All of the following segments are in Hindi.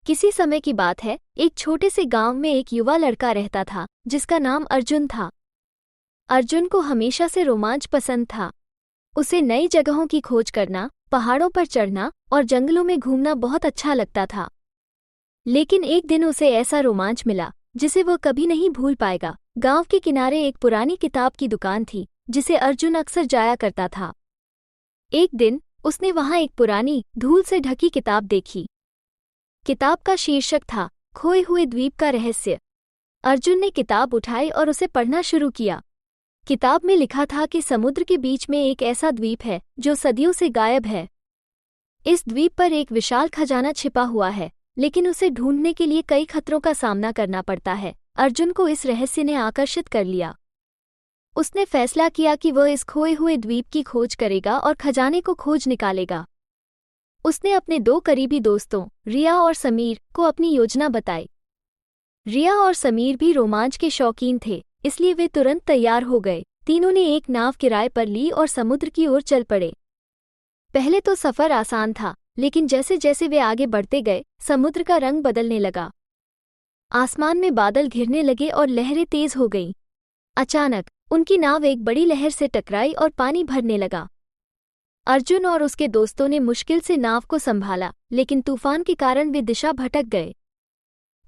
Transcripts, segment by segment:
किसी समय की बात है, एक छोटे से गांव में एक युवा लड़का रहता था जिसका नाम अर्जुन था। अर्जुन को हमेशा से रोमांच पसंद था। उसे नई जगहों की खोज करना, पहाड़ों पर चढ़ना और जंगलों में घूमना बहुत अच्छा लगता था। लेकिन एक दिन उसे ऐसा रोमांच मिला जिसे वह कभी नहीं भूल पाएगा। गांव के किनारे एक पुरानी किताब की दुकान थी जिसे अर्जुन अक्सर जाया करता था। एक दिन उसने वहां एक पुरानी, धूल से ढकी किताब देखी। किताब का शीर्षक था खोए हुए द्वीप का रहस्य। अर्जुन ने किताब उठाई और उसे पढ़ना शुरू किया। किताब में लिखा था कि समुद्र के बीच में एक ऐसा द्वीप है जो सदियों से गायब है। इस द्वीप पर एक विशाल खजाना छिपा हुआ है, लेकिन उसे ढूंढने के लिए कई खतरों का सामना करना पड़ता है। अर्जुन को इस रहस्य ने आकर्षित कर लिया। उसने फैसला किया कि वह इस खोए हुए द्वीप की खोज करेगा और खजाने को खोज निकालेगा। उसने अपने दो करीबी दोस्तों, रिया और समीर, को अपनी योजना बताई। रिया और समीर भी रोमांच के शौकीन थे, इसलिए वे तुरंत तैयार हो गए। तीनों ने एक नाव किराए पर ली और समुद्र की ओर चल पड़े। पहले तो सफ़र आसान था, लेकिन जैसे जैसे वे आगे बढ़ते गए, समुद्र का रंग बदलने लगा। आसमान में बादल घिरने लगे और लहरें तेज हो गईं। अचानक उनकी नाव एक बड़ी लहर से टकराई और पानी भरने लगा। अर्जुन और उसके दोस्तों ने मुश्किल से नाव को संभाला, लेकिन तूफान के कारण वे दिशा भटक गए।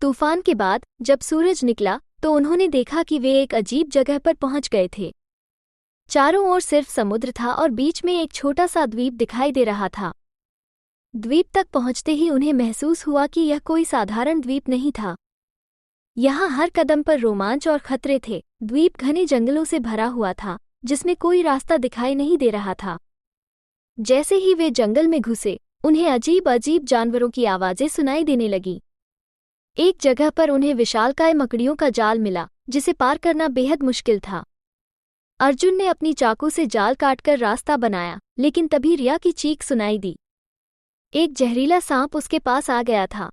तूफान के बाद जब सूरज निकला तो उन्होंने देखा कि वे एक अजीब जगह पर पहुंच गए थे। चारों ओर सिर्फ समुद्र था और बीच में एक छोटा सा द्वीप दिखाई दे रहा था। द्वीप तक पहुंचते ही उन्हें महसूस हुआ कि यह कोई साधारण द्वीप नहीं था। यहाँ हर कदम पर रोमांच और खतरे थे। द्वीप घने जंगलों से भरा हुआ था, जिसमें कोई रास्ता दिखाई नहीं दे रहा था। जैसे ही वे जंगल में घुसे, उन्हें अजीब अजीब जानवरों की आवाज़ें सुनाई देने लगीं। एक जगह पर उन्हें विशालकाय मकड़ियों का जाल मिला, जिसे पार करना बेहद मुश्किल था। अर्जुन ने अपनी चाकू से जाल काटकर रास्ता बनाया, लेकिन तभी रिया की चीख सुनाई दी। एक जहरीला सांप उसके पास आ गया था।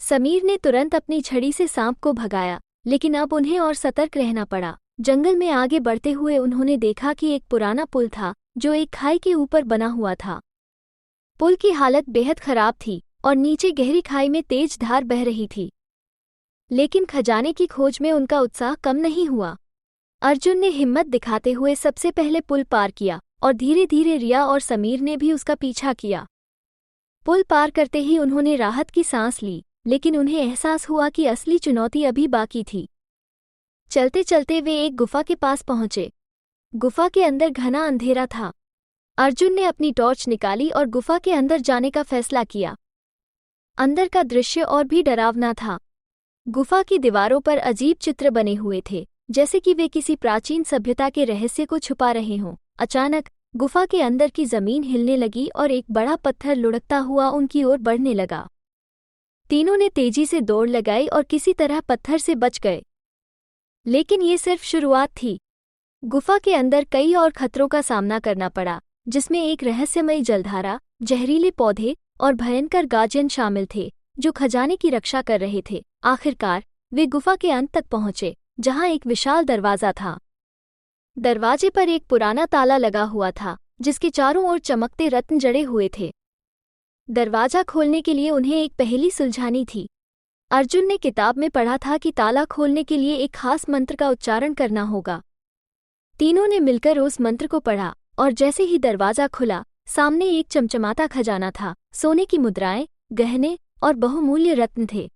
समीर ने तुरंत अपनी छड़ी से सांप को भगाया, लेकिन अब उन्हें और सतर्क रहना पड़ा। जंगल में आगे बढ़ते हुए उन्होंने देखा कि एक पुराना पुल था जो एक खाई के ऊपर बना हुआ था। पुल की हालत बेहद खराब थी और नीचे गहरी खाई में तेज धार बह रही थी। लेकिन खजाने की खोज में उनका उत्साह कम नहीं हुआ। अर्जुन ने हिम्मत दिखाते हुए सबसे पहले पुल पार किया और धीरे धीरे रिया और समीर ने भी उसका पीछा किया। पुल पार करते ही उन्होंने राहत की सांस ली, लेकिन उन्हें एहसास हुआ कि असली चुनौती अभी बाकी थी। चलते चलते वे एक गुफा के पास पहुंचे। गुफा के अंदर घना अंधेरा था। अर्जुन ने अपनी टॉर्च निकाली और गुफा के अंदर जाने का फैसला किया। अंदर का दृश्य और भी डरावना था। गुफा की दीवारों पर अजीब चित्र बने हुए थे, जैसे कि वे किसी प्राचीन सभ्यता के रहस्य को छुपा रहे हों। अचानक गुफा के अंदर की जमीन हिलने लगी और एक बड़ा पत्थर लुढ़कता हुआ उनकी ओर बढ़ने लगा। तीनों ने तेजी से दौड़ लगाई और किसी तरह पत्थर से बच गए। लेकिन ये सिर्फ शुरुआत थी। गुफा के अंदर कई और खतरों का सामना करना पड़ा, जिसमें एक रहस्यमयी जलधारा, जहरीले पौधे और भयंकर गार्जियन शामिल थे, जो खजाने की रक्षा कर रहे थे। आखिरकार वे गुफा के अंत तक पहुंचे, जहां एक विशाल दरवाज़ा था। दरवाजे पर एक पुराना ताला लगा हुआ था, जिसके चारों ओर चमकते रत्न जड़े हुए थे। दरवाजा खोलने के लिए उन्हें एक पहेली सुलझानी थी। अर्जुन ने किताब में पढ़ा था कि ताला खोलने के लिए एक खास मंत्र का उच्चारण करना होगा। तीनों ने मिलकर उस मंत्र को पढ़ा और जैसे ही दरवाजा खुला, सामने एक चमचमाता खजाना था। सोने की मुद्राएं, गहने और बहुमूल्य रत्न थे।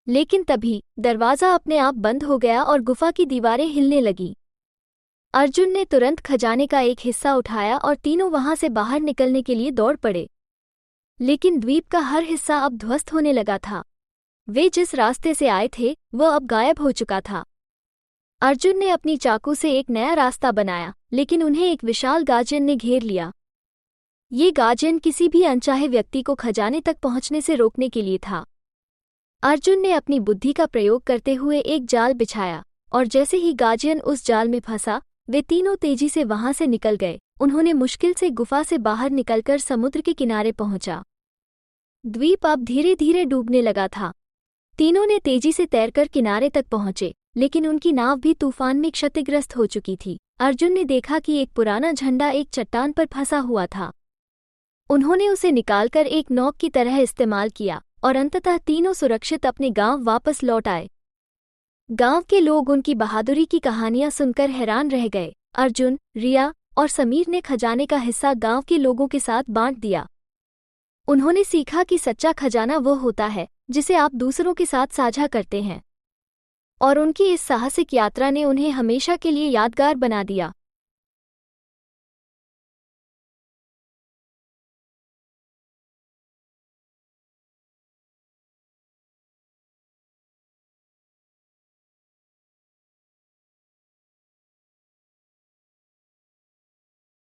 लेकिन तभी दरवाजा अपने आप बंद हो गया और गुफा की दीवारें हिलने लगीं। अर्जुन ने तुरंत खजाने का एक हिस्सा उठाया और तीनों वहां से बाहर निकलने के लिए दौड़ पड़े। लेकिन द्वीप का हर हिस्सा अब ध्वस्त होने लगा था। वे जिस रास्ते से आए थे वह अब गायब हो चुका था। अर्जुन ने अपनी चाकू से एक नया रास्ता बनाया, लेकिन उन्हें एक विशाल गार्जियन ने घेर लिया। ये गार्जियन किसी भी अनचाहे व्यक्ति को खजाने तक पहुंचने से रोकने के लिए था। अर्जुन ने अपनी बुद्धि का प्रयोग करते हुए एक जाल बिछाया और जैसे ही गार्जियन उस जाल में फंसा, वे तीनों तेजी से वहां से निकल गए। उन्होंने मुश्किल से गुफा से बाहर निकलकर समुद्र के किनारे पहुंचा। द्वीप अब धीरे धीरे डूबने लगा था। तीनों ने तेजी से तैरकर किनारे तक पहुंचे, लेकिन उनकी नाव भी तूफान में क्षतिग्रस्त हो चुकी थी। अर्जुन ने देखा कि एक पुराना झंडा एक चट्टान पर फंसा हुआ था। उन्होंने उसे निकालकर एक नौक की तरह इस्तेमाल किया और अंततः तीनों सुरक्षित अपने गांव वापस लौट आए। गांव के लोग उनकी बहादुरी की कहानियां सुनकर हैरान रह गए। अर्जुन, रिया और समीर ने खजाने का हिस्सा गांव के लोगों के साथ बांट दिया। उन्होंने सीखा कि सच्चा खजाना वो होता है जिसे आप दूसरों के साथ साझा करते हैं, और उनकी इस साहसिक यात्रा ने उन्हें हमेशा के लिए यादगार बना दिया।